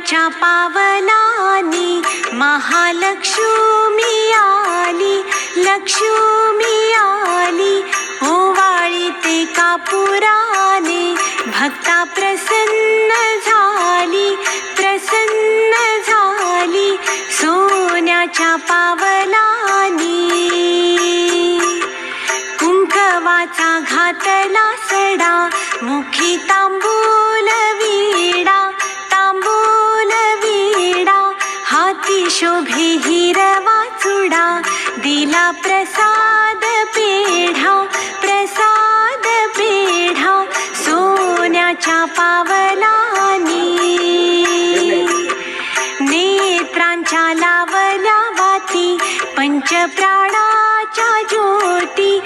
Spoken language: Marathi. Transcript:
सोन्याच्या पावलानी महालक्ष्मी आली, लक्ष्मी आली, ओवाळीते कापुराने भक्ता प्रसन्न झाली, प्रसन्न झाली सोन्याच्या पावलानी. कुंकवाचा घातला सडा, मुखी तांबूल विडा, तांबूल विडा, हाती शोभे हिरवा चुडा, दिला प्रसाद पेढा, प्रसाद पेढा सोन्याच्या पावलानी. नेत्रांच्या लावल्या वाती, पंचप्राणाच्या ज्योती,